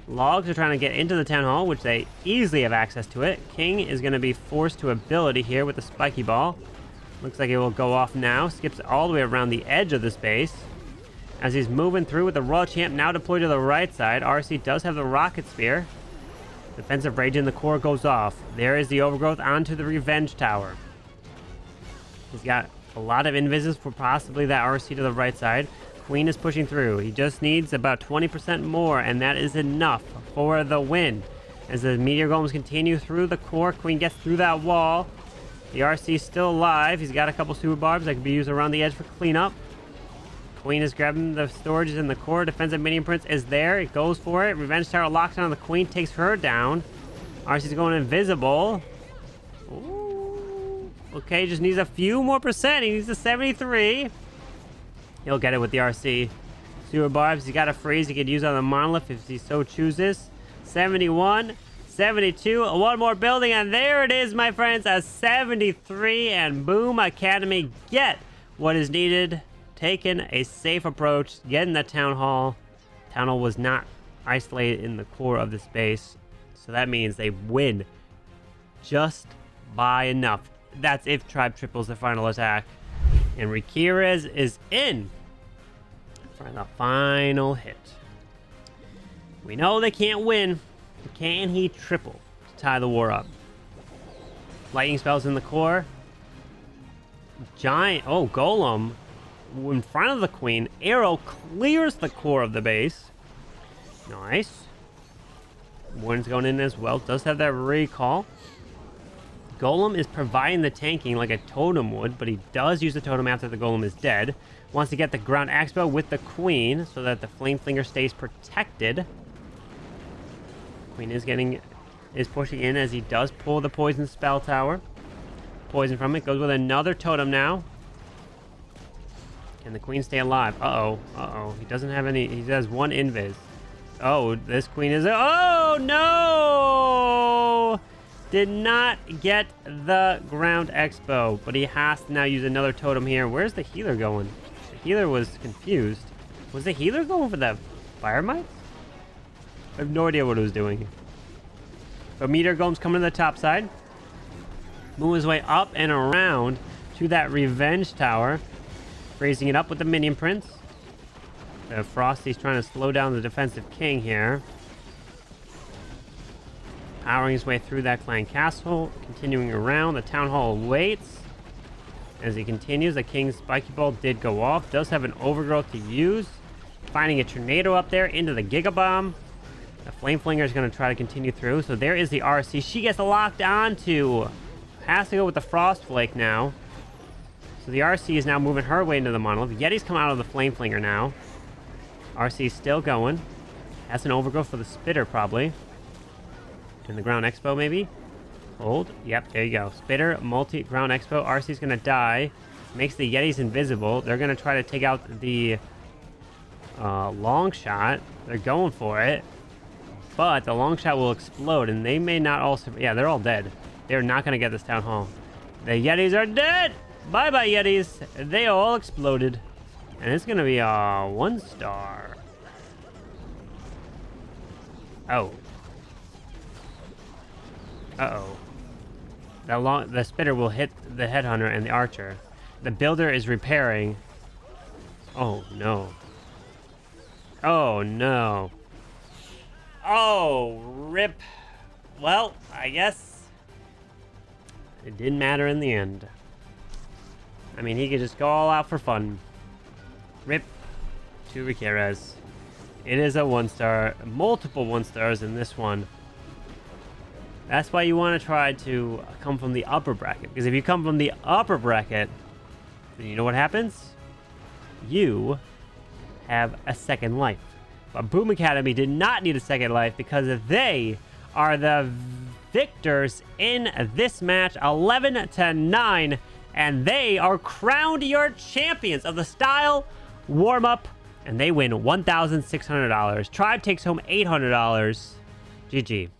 Logs are trying to get into the Town Hall, which they easily have access to it. King is going to be forced to ability here with the Spiky Ball. Looks like it will go off now. Skips all the way around the edge of the space. As he's moving through with the Royal Champ now deployed to the right side. RC does have the Rocket Spear. Defensive Rage in the core goes off. There is the Overgrowth onto the Revenge Tower. He's got a lot of invises for possibly that RC to the right side. Queen is pushing through. He just needs about 20% more, and that is enough for the win. As the Meteor Golems continue through the core, Queen gets through that wall. The RC is still alive. He's got a couple Super Barbs that can be used around the edge for cleanup. Queen is grabbing the storages in the core. Defensive Minion Prince is there. It goes for it. Revenge Tower locks on the Queen, takes her down. RC's going invisible. Ooh. Okay, just needs a few more percent. He needs a 73. He'll get it with the RC. Super Barbs, he got a freeze he could use on the Monolith if he so chooses. 71, 72, one more building, and there it is, my friends, a 73, and Boom Academy get what is needed. Taking a safe approach, getting the Town Hall. Town Hall was not isolated in the core of the space, so that means they win just by enough. That's if Tribe triples the final attack. And Rikirez is in for the final hit. We know they can't win. Can he triple to tie the war up? Lightning spells in the core. Giant. Oh, Golem. in front of the queen. Arrow clears the core of the base. Nice. Warden's going in as well. Does have that recall. Golem is providing the tanking like a totem would, but he does use the totem after the golem is dead. Wants to get the ground expo with the queen so that the flame flinger stays protected. Queen is pushing in as he does pull the poison spell tower. Poison from it. Goes with another totem now. Can the queen stay alive? Uh-oh. He doesn't have any. He has one invis. Oh, this queen is... Oh, no! Did not get the ground expo, but he has to now use another totem here. Where's the healer going? The healer was confused. Was the healer going for that fire mite? I have no idea what it was doing. But meteor golem's coming to the top side. Move his way up and around to that revenge tower. Raising it up with the minion prince. Frosty's trying to slow down the defensive king here. Powering his way through that clan castle. Continuing around. The town hall waits. As he continues, the king's spiky ball did go off. Does have an overgrowth to use. Finding a tornado up there into the gigabomb. The flame flinger is going to try to continue through. So there is the RC. She gets locked onto. Has to go with the frost flake now. So the RC is now moving her way into the monolith. Yeti's come out of the flame flinger now. RC is still going. Has an overgrowth for the spitter probably. In the ground expo maybe. Hold. Yep, there you go. Spitter, multi ground expo. RC's gonna die. Makes the Yetis invisible. They're gonna try to take out the long shot. They're going for it. But the long shot will explode and they may not also... Yeah, they're all dead. They're not gonna get this town hall. The Yetis are dead! Bye-bye, Yetis. They all exploded. And it's gonna be a 1 star. Oh. Uh-oh. The spitter will hit the headhunter and the archer. The builder is repairing. Oh, no. Oh, no. Oh, rip. Well, I guess it didn't matter in the end. I mean, he could just go all out for fun. Rip to Riqueras. It is a 1 star. Multiple 1 stars in this one. That's why you want to try to come from the upper bracket. Because if you come from the upper bracket, then you know what happens? You have a second life. But Boom Academy did not need a second life because they are the victors in this match, 11-9. And they are crowned your champions of the style warm-up. And they win $1,600. Tribe takes home $800. GG.